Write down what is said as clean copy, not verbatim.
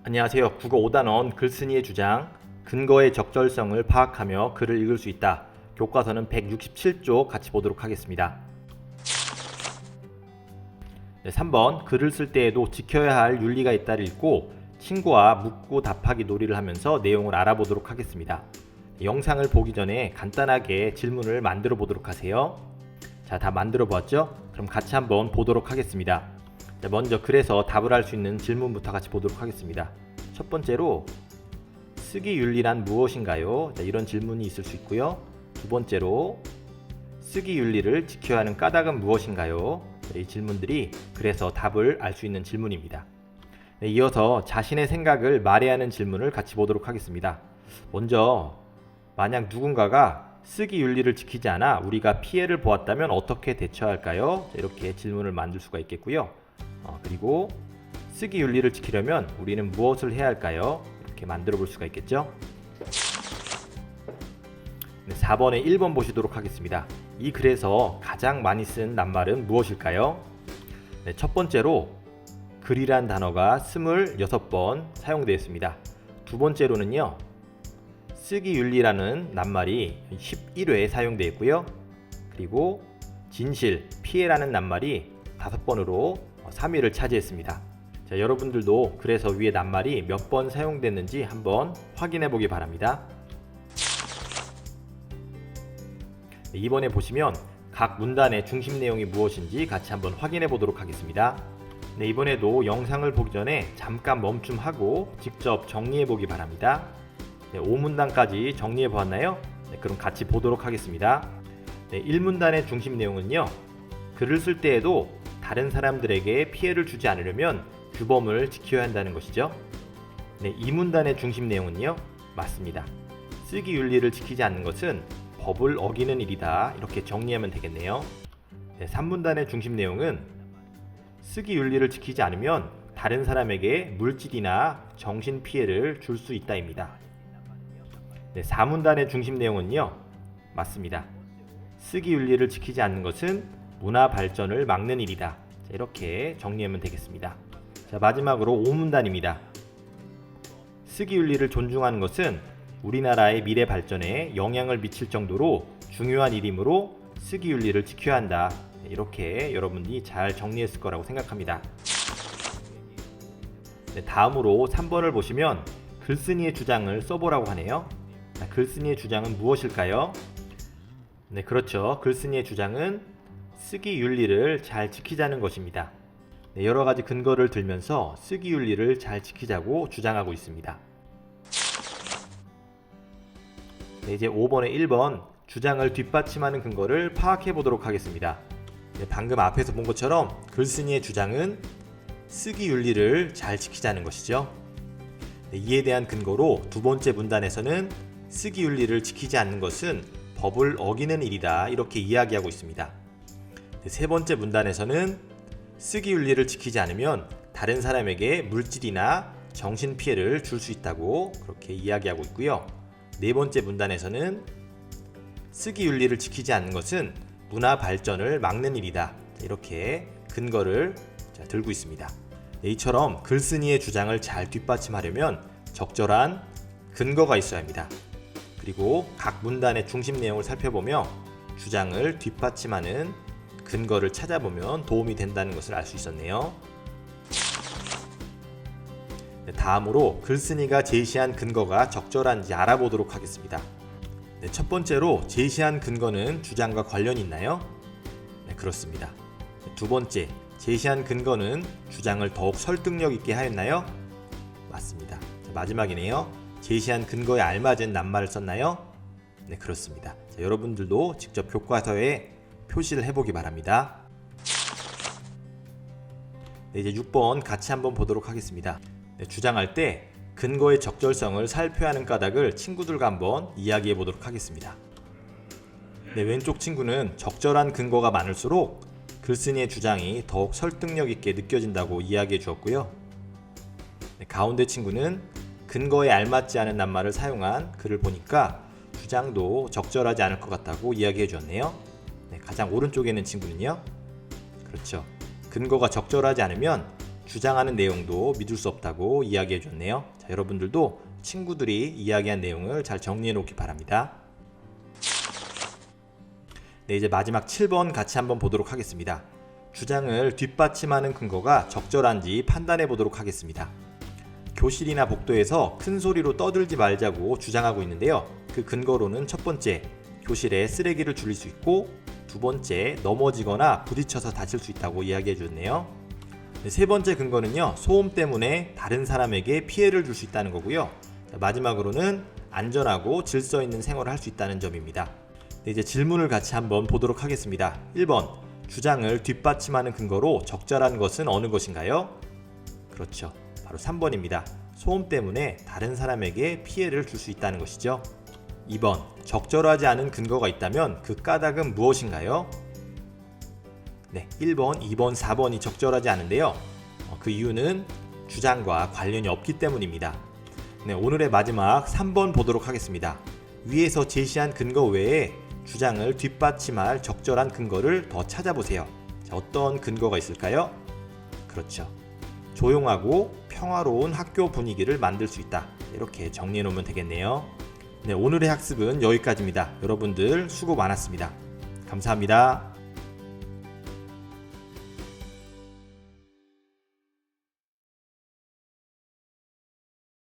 안녕하세요. 국어 5단원 글쓴이의 주장, 근거의 적절성을 파악하며 글을 읽을 수 있다. 교과서는 167쪽 같이 보도록 하겠습니다. 3번 글을 쓸 때에도 지켜야 할 윤리가 있다를 읽고 친구와 묻고 답하기 놀이를 하면서 내용을 알아보도록 하겠습니다. 영상을 보기 전에 간단하게 질문을 만들어 보도록 하세요. 자, 다 만들어 보았죠? 그럼 같이 한번 보도록 하겠습니다. 먼저 글에서 답을 할 수 있는 질문부터 같이 보도록 하겠습니다. 첫 번째로 쓰기 윤리란 무엇인가요? 자, 이런 질문이 있을 수 있고요. 두 번째로 쓰기 윤리를 지켜야 하는 까닭은 무엇인가요? 자, 이 질문들이 글에서 답을 알 수 있는 질문입니다. 이어서 자신의 생각을 말해야 하는 질문을 같이 보도록 하겠습니다. 먼저 만약 누군가가 쓰기 윤리를 지키지 않아 우리가 피해를 보았다면 어떻게 대처할까요? 자, 이렇게 질문을 만들 수가 있겠고요. 그리고 쓰기 윤리를 지키려면 우리는 무엇을 해야 할까요? 이렇게 만들어 볼 수가 있겠죠. 4번에 1번 보시도록 하겠습니다. 이 글에서 가장 많이 쓴 낱말은 무엇일까요? 첫 번째로 글이란 단어가 26번 사용되었습니다. 두 번째로는요, 쓰기 윤리라는 낱말이 11회 사용되었고요. 그리고 진실, 피해라는 낱말이 5번으로 3위를 차지했습니다. 자, 여러분들도 그래서 위에 낱말이 몇 번 사용됐는지 한번 확인해 보기 바랍니다. 이번에 보시면 각 문단의 중심 내용이 무엇인지 같이 한번 확인해 보도록 하겠습니다. 이번에도 영상을 보기 전에 잠깐 멈춤하고 직접 정리해 보기 바랍니다. 5문단까지 정리해 보았나요? 그럼 같이 보도록 하겠습니다. 1문단의 중심 내용은요, 글을 쓸 때에도 다른 사람들에게 피해를 주지 않으려면 규범을 지켜야 한다는 것이죠. 2문단의 중심 내용은요, 맞습니다. 쓰기 윤리를 지키지 않는 것은 법을 어기는 일이다. 이렇게 정리하면 되겠네요. 3문단의 중심 내용은 쓰기 윤리를 지키지 않으면 다른 사람에게 물질이나 정신 피해를 줄 수 있다입니다. 4문단의 중심 내용은요, 맞습니다. 쓰기 윤리를 지키지 않는 것은 문화 발전을 막는 일이다. 자, 이렇게 정리하면 되겠습니다. 자, 마지막으로 5문단입니다. 쓰기 윤리를 존중하는 것은 우리나라의 미래 발전에 영향을 미칠 정도로 중요한 일이므로 쓰기 윤리를 지켜야 한다. 이렇게 여러분이 잘 정리했을 거라고 생각합니다. 다음으로 3번을 보시면 글쓴이의 주장을 써보라고 하네요. 자, 글쓴이의 주장은 무엇일까요? 네, 그렇죠. 글쓴이의 주장은 쓰기 윤리를 잘 지키자는 것입니다. 여러 가지 근거를 들면서 쓰기 윤리를 잘 지키자고 주장하고 있습니다. 이제 5번에 1번 주장을 뒷받침하는 근거를 파악해 보도록 하겠습니다. 방금 앞에서 본 것처럼 글쓴이의 주장은 쓰기 윤리를 잘 지키자는 것이죠. 이에 대한 근거로 두 번째 문단에서는 쓰기 윤리를 지키지 않는 것은 법을 어기는 일이다. 이렇게 이야기하고 있습니다. 세 번째 문단에서는 쓰기 윤리를 지키지 않으면 다른 사람에게 물질이나 정신 피해를 줄 수 있다고 그렇게 이야기하고 있고요. 네 번째 문단에서는 쓰기 윤리를 지키지 않는 것은 문화 발전을 막는 일이다. 이렇게 근거를 들고 있습니다. 이처럼 글쓴이의 주장을 잘 뒷받침하려면 적절한 근거가 있어야 합니다. 그리고 각 문단의 중심 내용을 살펴보며 주장을 뒷받침하는 근거를 찾아보면 도움이 된다는 것을 알 수 있었네요. 다음으로 글쓴이가 제시한 근거가 적절한지 알아보도록 하겠습니다. 첫 번째로 제시한 근거는 주장과 관련이 있나요? 네, 그렇습니다. 두 번째, 제시한 근거는 주장을 더욱 설득력 있게 하였나요? 맞습니다. 마지막이네요. 제시한 근거에 알맞은 낱말을 썼나요? 네, 그렇습니다. 여러분들도 직접 교과서에 표시를 해보기 바랍니다. 이제 6번 같이 한번 보도록 하겠습니다. 주장할 때 근거의 적절성을 살펴야 하는 까닭을 친구들과 한번 이야기해 보도록 하겠습니다. 왼쪽 친구는 적절한 근거가 많을수록 글쓴이의 주장이 더욱 설득력 있게 느껴진다고 이야기해 주었고요. 가운데 친구는 근거에 알맞지 않은 낱말을 사용한 글을 보니까 주장도 적절하지 않을 것 같다고 이야기해 주었네요. 가장 오른쪽에 있는 친구는요, 그렇죠. 근거가 적절하지 않으면 주장하는 내용도 믿을 수 없다고 이야기해 줬네요. 자, 여러분들도 친구들이 이야기한 내용을 잘 정리해 놓기 바랍니다. 네, 이제 마지막 7번 같이 한번 보도록 하겠습니다. 주장을 뒷받침하는 근거가 적절한지 판단해 보도록 하겠습니다. 교실이나 복도에서 큰 소리로 떠들지 말자고 주장하고 있는데요. 그 근거로는 첫 번째, 교실에 쓰레기를 줄일 수 있고, 두 번째, 넘어지거나 부딪혀서 다칠 수 있다고 이야기해 줬네요. 네, 세 번째 근거는요, 소음 때문에 다른 사람에게 피해를 줄 수 있다는 거고요. 마지막으로는 안전하고 질서 있는 생활을 할 수 있다는 점입니다. 네, 이제 질문을 같이 한번 보도록 하겠습니다. 1번, 주장을 뒷받침하는 근거로 적절한 것은 어느 것인가요? 그렇죠. 바로 3번입니다. 소음 때문에 다른 사람에게 피해를 줄 수 있다는 것이죠. 2번, 적절하지 않은 근거가 있다면 그 까닭은 무엇인가요? 네, 1번, 2번, 4번이 적절하지 않은데요. 그 이유는 주장과 관련이 없기 때문입니다. 네, 오늘의 마지막 3번 보도록 하겠습니다. 위에서 제시한 근거 외에 주장을 뒷받침할 적절한 근거를 더 찾아보세요. 자, 어떤 근거가 있을까요? 그렇죠. 조용하고 평화로운 학교 분위기를 만들 수 있다. 이렇게 정리해 놓으면 되겠네요. 네, 오늘의 학습은 여기까지입니다. 여러분들 수고 많았습니다. 감사합니다.